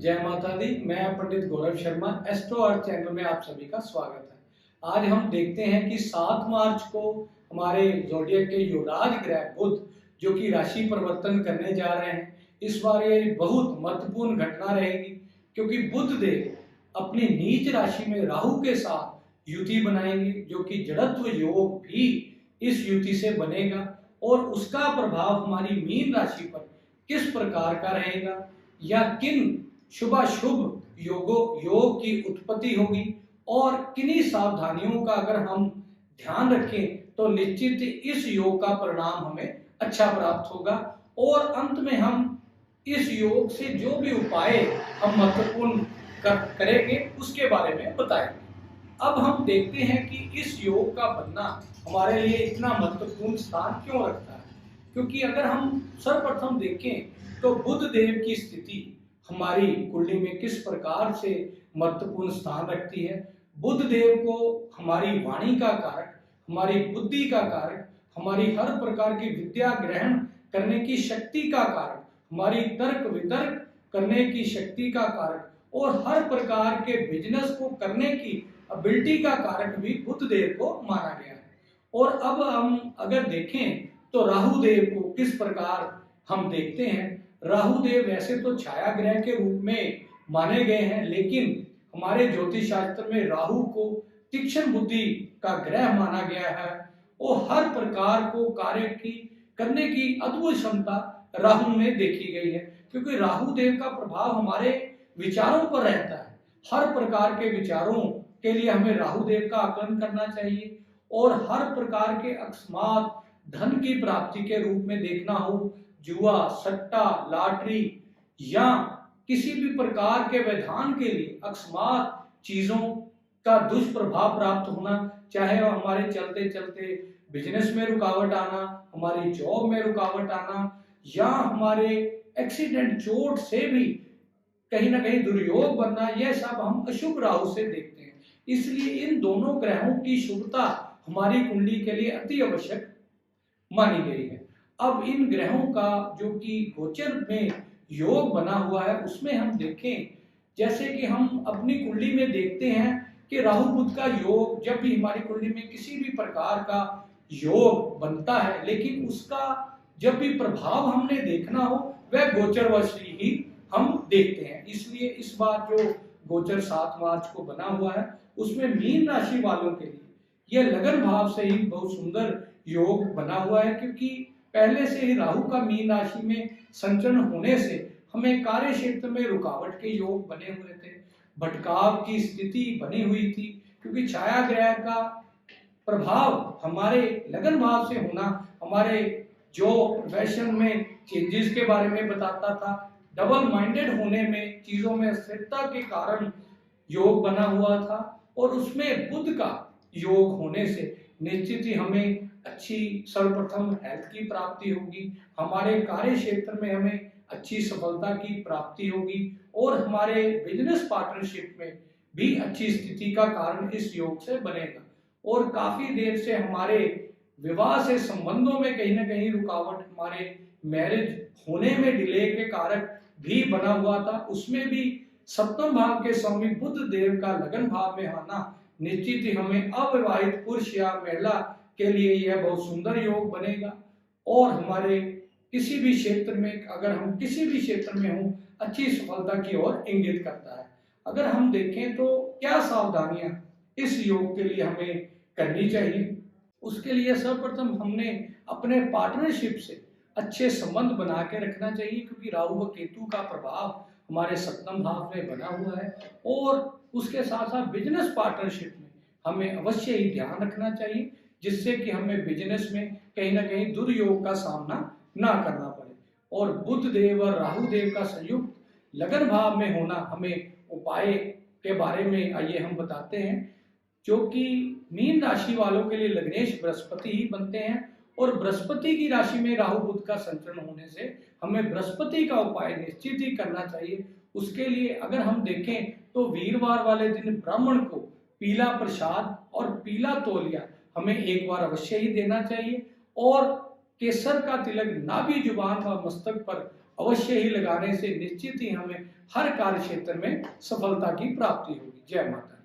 जय माता दी। मैं पंडित गौरव शर्मा, एस्ट्रो अर्थ चैनल में आप सभी का स्वागत है। आज हम देखते हैं कि 7 मार्च को हमारे ज़ोडिएक के युवराज ग्रह बुध जो कि राशि परिवर्तन करने जा रहे हैं, इस बार ये बहुत महत्वपूर्ण घटना रहेगी क्योंकि बुध देव अपनी नीच राशि में राहु के साथ युति बनाएंगे, जो कि जड़त्व योग भी इस युति से बनेगा और उसका प्रभाव हमारी मीन राशि पर किस प्रकार का रहेगा या किन शुभाशुभ योग की उत्पत्ति होगी और किन्हीं सावधानियों का अगर हम ध्यान रखें तो निश्चित इस योग का परिणाम हमें अच्छा प्राप्त होगा। और अंत में हम इस योग से जो भी उपाय हम महत्वपूर्ण करेंगे उसके बारे में बताएंगे। अब हम देखते हैं कि इस योग का बनना हमारे लिए इतना महत्वपूर्ण स्थान क्यों रखता है, क्योंकि अगर हम सर्वप्रथम देखें तो बुध देव की स्थिति हमारी कुंडली में किस प्रकार से महत्वपूर्ण स्थान रखती है। बुध देव को हमारी वाणी का कारक, हमारी बुद्धि का कारक, हमारी हर प्रकार की विद्या ग्रहण करने की शक्ति का कारक, हमारी तर्क वितर्क करने की शक्ति का कारक और हर प्रकार के बिजनेस को करने की एबिलिटी का कारक भी बुध देव को माना गया है। और अब हम अगर देखें तो राहु देव को किस प्रकार हम देखते हैं। राहु देव वैसे तो छाया ग्रह के रूप में माने गए हैं, लेकिन हमारे ज्योतिष शास्त्र में राहु को तीक्ष्ण बुद्धि का ग्रह माना गया है और हर प्रकार को कार्य की करने की अद्भुत क्षमता राहु में देखी गई है, क्योंकि राहु देव का प्रभाव हमारे विचारों पर रहता है। हर प्रकार के विचारों के लिए हमें राहु देव का आकलन करना चाहिए और हर प्रकार के अकस्मात धन की प्राप्ति के रूप में देखना हो, जुआ, सट्टा, लॉटरी या किसी भी प्रकार के व्यवधान के लिए अकस्मात चीजों का दुष्प्रभाव प्राप्त होना, चाहे वह हमारे चलते चलते बिजनेस में रुकावट आना, हमारी जॉब में रुकावट आना या हमारे एक्सीडेंट चोट से भी कहीं ना कहीं दुर्योग बनना, यह सब हम अशुभ राहु से देखते हैं। इसलिए इन दोनों ग्रहों की शुभता हमारी कुंडली के लिए अति आवश्यक मानी गई है। अब इन ग्रहों का जो कि गोचर में योग बना हुआ है उसमें हम देखें, जैसे कि हम अपनी कुंडली में देखते हैं कि राहु बुध का योग जब भी हमारी कुंडली में किसी भी प्रकार का योग बनता है, लेकिन उसका जब भी प्रभाव हमने देखना हो वह गोचरवश ही हम देखते हैं। इसलिए इस बार जो गोचर 7 मार्च को बना हुआ है उसमें मीन राशि वालों के लिए यह लगन भाव से ही बहुत सुंदर योग बना हुआ है, क्योंकि पहले से ही राहु का मीन राशि में संचरण होने से हमें कार्य क्षेत्र में रुकावट के योग बने हुए थे, भटकाव की स्थिति बनी हुई थी, क्योंकि छाया ग्रह का प्रभाव हमारे लगन भाव से होना हमारे जो प्रोफेशन में चेंजेस के बारे में बताता था। डबल माइंडेड होने में, चीजों में स्थिरता के कारण योग बना हुआ था और उसमें बुध का योग होने से निश्चित ही हमें अच्छी सर्वप्रथम हेल्थ की प्राप्ति होगी, हमारे कार्य क्षेत्र में हमें अच्छी सफलता की प्राप्ति होगी और हमारे बिजनेस पार्टनरशिप में भी अच्छी स्थिति का कारण इस योग से बनेगा। और काफी देर से हमारे विवाह से संबंधों में कहीं ना कहीं रुकावट, हमारे मैरिज होने में डिले के कारक भी बना हुआ था, उसमें भी सप्तम भाव के स्वामी बुध देव का लगन भाव में आना निश्चित ही हमें अविवाहित पुरुष या महिला के लिए यह बहुत सुंदर योग बनेगा और हमारे किसी भी क्षेत्र में, अगर हम किसी भी क्षेत्र में हों, अच्छी सफलता की ओर इंगित करता है। अगर हम देखें तो क्या सावधानियां इस योग के लिए हमें करनी चाहिए, उसके लिए सर्वप्रथम हमने अपने पार्टनरशिप से अच्छे संबंध बना के रखना चाहिए, क्योंकि राहु व केतु का प्रभाव हमारे सप्तम भाव में बना हुआ है और उसके साथ साथ बिजनेस पार्टनरशिप में हमें अवश्य ही ध्यान रखना चाहिए, जिससे कि हमें बिजनेस में कहीं ना कहीं दुर्योग का सामना ना करना पड़े। और बुध देव और राहु देव का संयुक्त लगन भाव में होना, हमें उपाय के बारे में आइए हम बताते हैं, जो कि मीन राशि वालों के लिए लग्नेश बृहस्पति ही बनते हैं और बृहस्पति की राशि में राहु बुध का संचरण होने से हमें बृहस्पति का उपाय निश्चित ही करना चाहिए। उसके लिए अगर हम देखें तो वीरवार वाले दिन ब्राह्मण को पीला प्रसाद और पीला तौलिया हमें एक बार अवश्य ही देना चाहिए और केसर का तिलक नाभि जुबान व मस्तक पर अवश्य ही लगाने से निश्चित ही हमें हर कार्य क्षेत्र में सफलता की प्राप्ति होगी। जय माता दी।